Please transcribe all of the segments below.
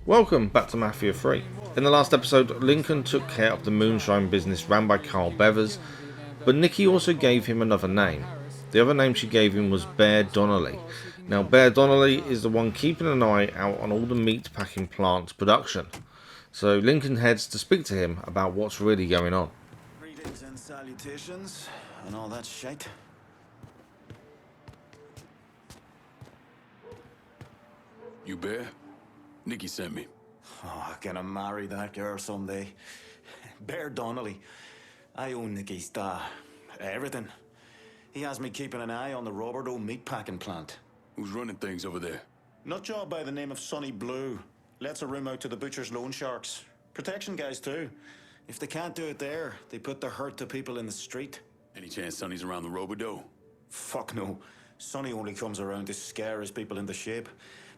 Welcome back to Mafia 3. In the last episode, Lincoln took care of the moonshine business ran by Carl Bevers, but Nikki also gave him another name. The other name she gave him was Bear Donnelly. Now, Bear Donnelly is the one keeping an eye out on all the meat packing plant production. So Lincoln heads to speak to him about what's really going on. Greetings and salutations, and all that shite. You Bear? Nikki sent me. Oh, gonna marry that girl someday. Bear Donnelly. I own Nikki's everything. He has me keeping an eye on the Roberto meatpacking plant. Who's running things over there? Nutjob by the name of Sonny Blue. Lets a room out to the butcher's loan sharks. Protection guys too. If they can't do it there, they put the hurt to people in the street. Any chance Sonny's around the Roberto? Fuck no. Sonny only comes around to scare his people into shape.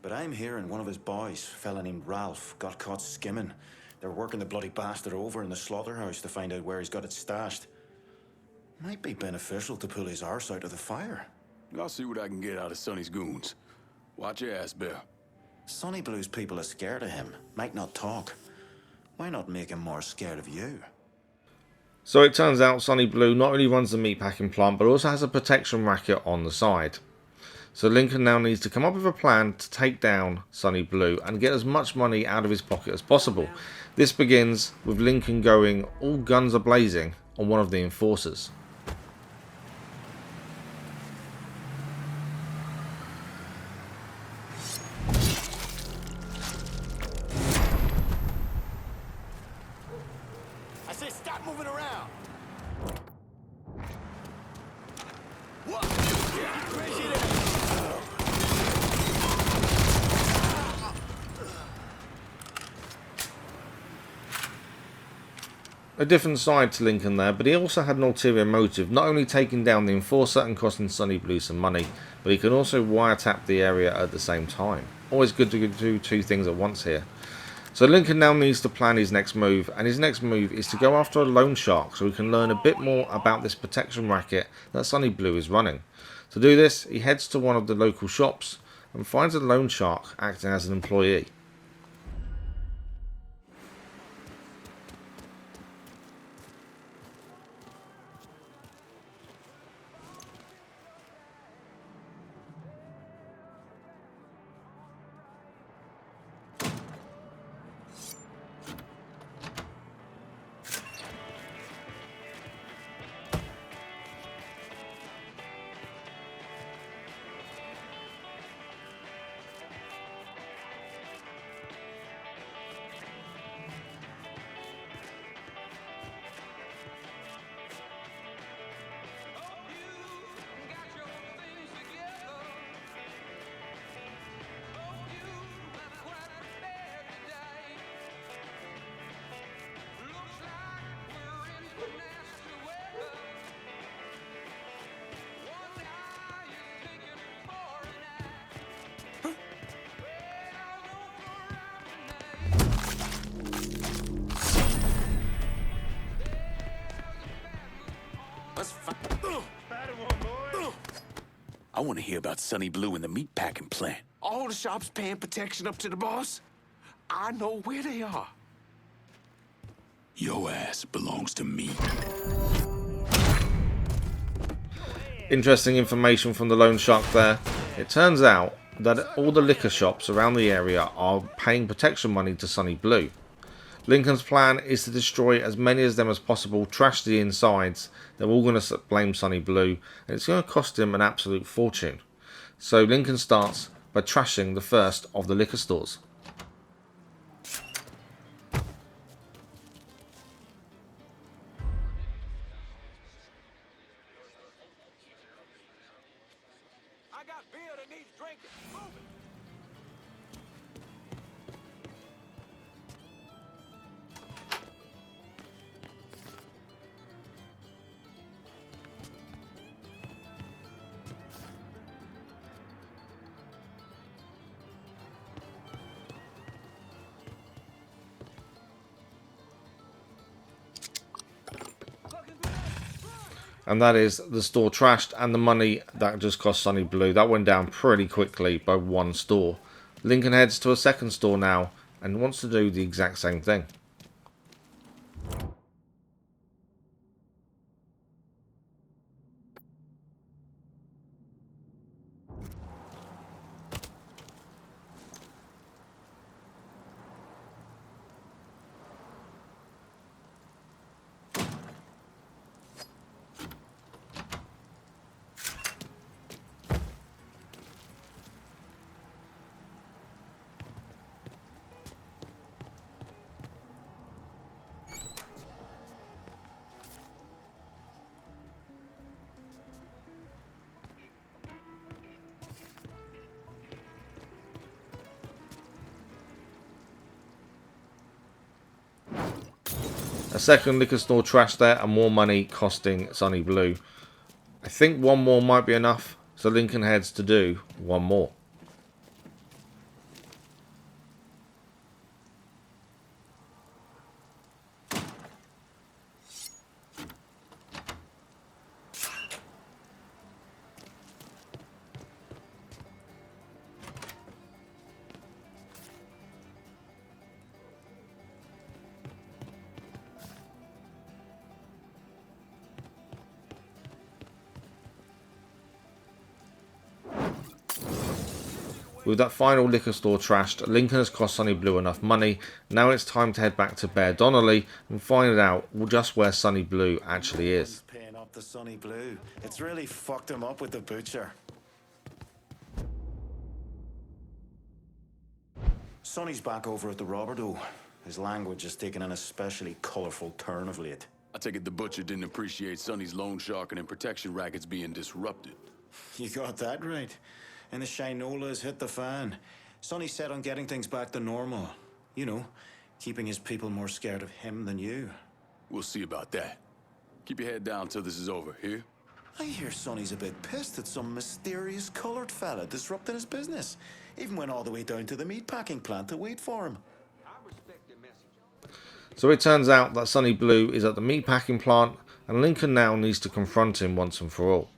But I'm hearing one of his boys, a fella named Ralph, got caught skimming. They're working the bloody bastard over in the slaughterhouse to find out where he's got it stashed. Might be beneficial to pull his arse out of the fire. I'll see what I can get out of Sonny's goons. Watch your ass, Bear. Sonny Blue's people are scared of him, might not talk. Why not make him more scared of you? So it turns out Sonny Blue not only runs the meatpacking plant, but also has a protection racket on the side. So Lincoln now needs to come up with a plan to take down Sonny Blue and get as much money out of his pocket as possible. This begins with Lincoln going all guns a-blazing on one of the enforcers. I say stop moving around! What? Crazy there! A different side to Lincoln there, but he also had an ulterior motive, not only taking down the enforcer and costing Sonny Blue some money, but he can also wiretap the area at the same time. Always good to do two things at once here. So Lincoln now needs to plan his next move, and his next move is to go after a loan shark so he can learn a bit more about this protection racket that Sonny Blue is running. To do this, he heads to one of the local shops and finds a loan shark acting as an employee. I want to hear about Sonny Blue and the meatpacking plant. All the shops paying protection up to the boss? I know where they are. Your ass belongs to me. Interesting information from the loan shark there. It turns out that all the liquor shops around the area are paying protection money to Sonny Blue. Lincoln's plan is to destroy as many of them as possible, trash the insides. They're all going to blame Sonny Blue, and it's going to cost him an absolute fortune. So Lincoln starts by trashing the first of the liquor stores. I got beer that needs drinking. Move it. And that is the store trashed, and the money that just cost Sonny Blue. That went down pretty quickly by one store. Lincoln heads to a second store now and wants to do the exact same thing. A second liquor store trash there and more money costing Sonny Blue. I think one more might be enough, so Lincoln heads to do one more. With that final liquor store trashed, Lincoln has cost Sonny Blue enough money. Now it's time to head back to Bear Donnelly and find out just where Sonny Blue actually is. He's paying up the Sonny Blue. It's really fucked him up with the butcher. Sonny's back over at the Roberto. His language has taken an especially colourful turn of late. I take it the butcher didn't appreciate Sonny's loan sharking and protection rackets being disrupted. You got that right. And the Shinola has hit the fan. Sonny's set on getting things back to normal. You know, keeping his people more scared of him than you. We'll see about that. Keep your head down till this is over, here? I hear Sonny's a bit pissed at some mysterious coloured fella disrupting his business. Even went all the way down to the meatpacking plant to wait for him. So it turns out that Sonny Blue is at the meatpacking plant and Lincoln now needs to confront him once and for all.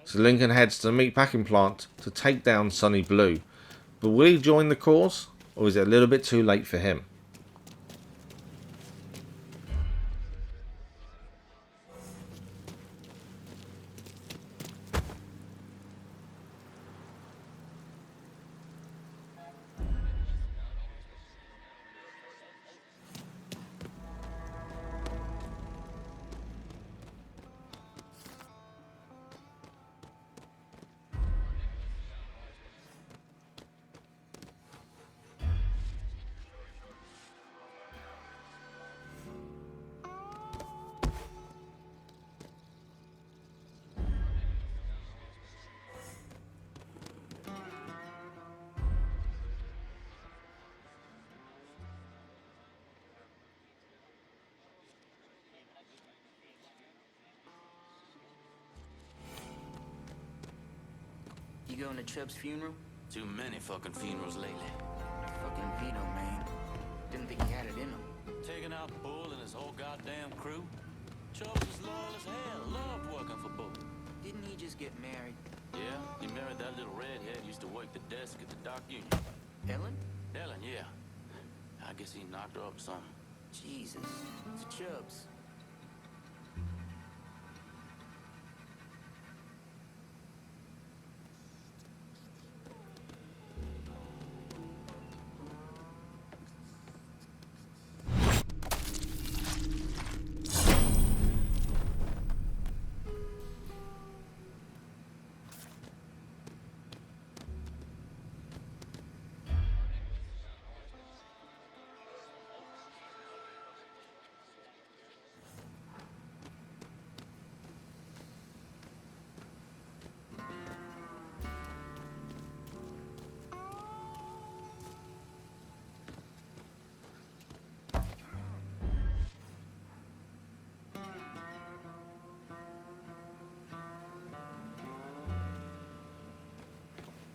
So Lincoln heads to the meatpacking plant to take down Sonny Blue. But will he join the cause, or is it a little bit too late for him? You going to Chubb's funeral? Too many fucking funerals lately. Fucking Vito, man. Didn't think he had it in him. Taking out Bull and his whole goddamn crew. Chubbs was loyal as hell, loved working for Bull. Didn't he just get married? Yeah, he married that little redhead who used to work the desk at the Dock Union. Ellen? Ellen, yeah. I guess he knocked her up some. Jesus. It's Chubbs.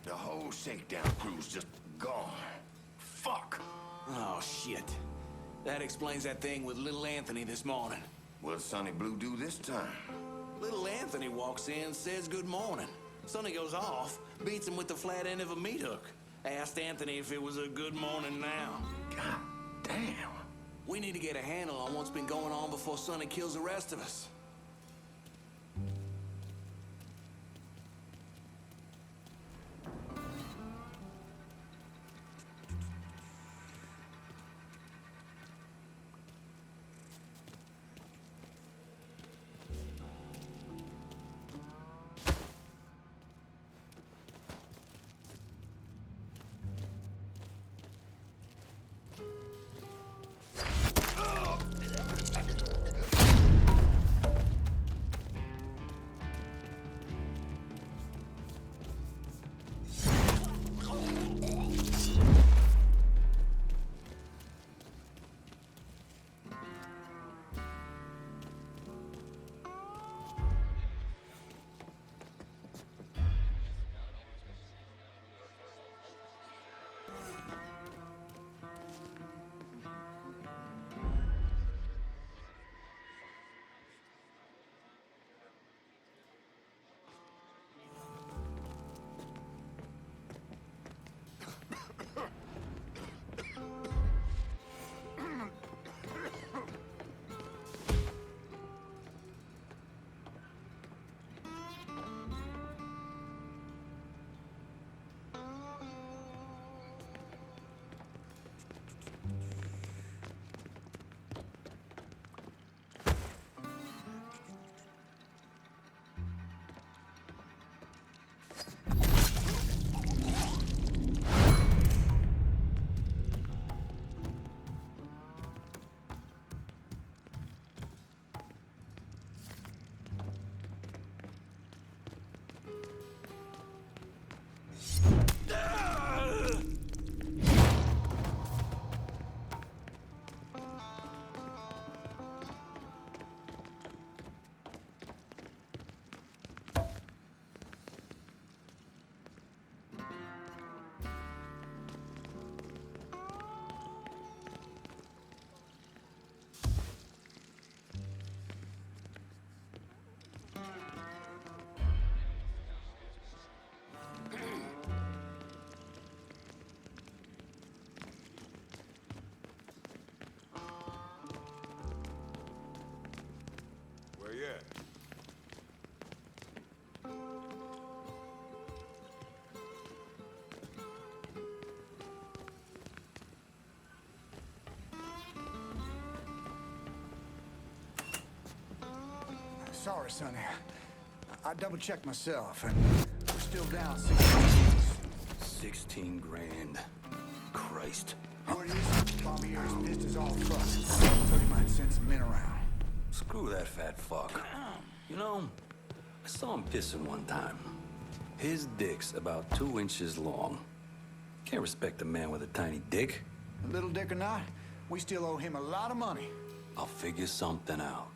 The whole shakedown crew's just gone. Fuck. Oh, shit. That explains that thing with little Anthony this morning. What'd Sonny Blue do this time? Little Anthony walks in, says good morning. Sonny goes off, beats him with the flat end of a meat hook. Asked Anthony if it was a good morning now. Damn. We need to get a handle on what's been going on before Sonny kills the rest of us. Where you at? Sorry, Sonny. I double-checked myself, and we're still down 16 grand. Christ. What it is, Bobby here's pissed us all fucked. Thought he might send some men around. Screw that fat fuck. You know, I saw him pissing one time. His dick's about 2 inches long. Can't respect a man with a tiny dick. Little dick or not, we still owe him a lot of money. I'll figure something out.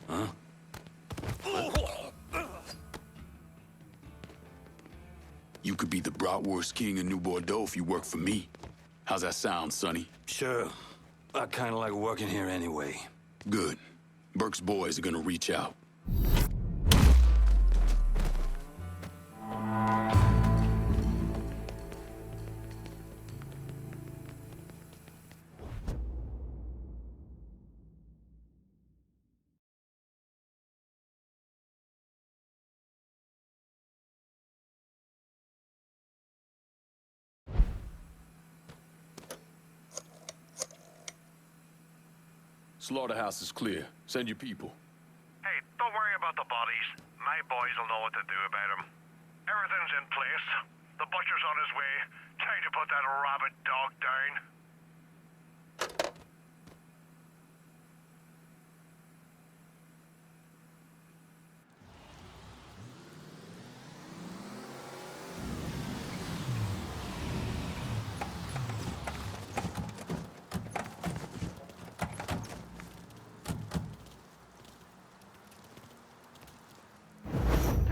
Huh? You could be the bratwurst king of New Bordeaux if you work for me. How's that sound, Sonny? Sure. I kinda like working here anyway. Good. Burke's boys are gonna reach out. Slaughterhouse is clear. Send your people. Hey, don't worry about the bodies. My boys will know what to do about them. Everything's in place. The butcher's on his way, trying to put that rabid dog down.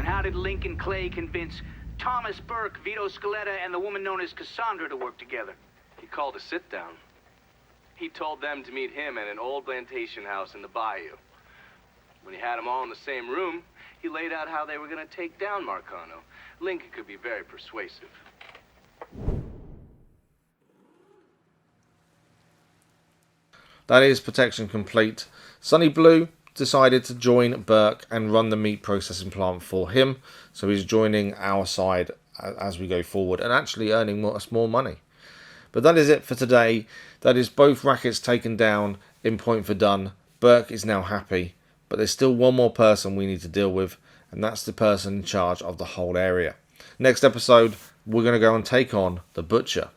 How did Lincoln Clay convince Thomas Burke, Vito Scaletta, and the woman known as Cassandra to work together? He called a sit-down. He told them to meet him at an old plantation house in the bayou. When he had them all in the same room, he laid out how they were going to take down Marcano. Lincoln could be very persuasive. That is protection complete. Sonny Blue decided to join Burke and run the meat processing plant for him. So he's joining our side as we go forward and actually earning us more money. But that is it for today. That is both rackets taken down in Pointe Verdun. Burke is now happy. But there's still one more person we need to deal with. And that's the person in charge of the whole area. Next episode, we're going to go and take on the Butcher.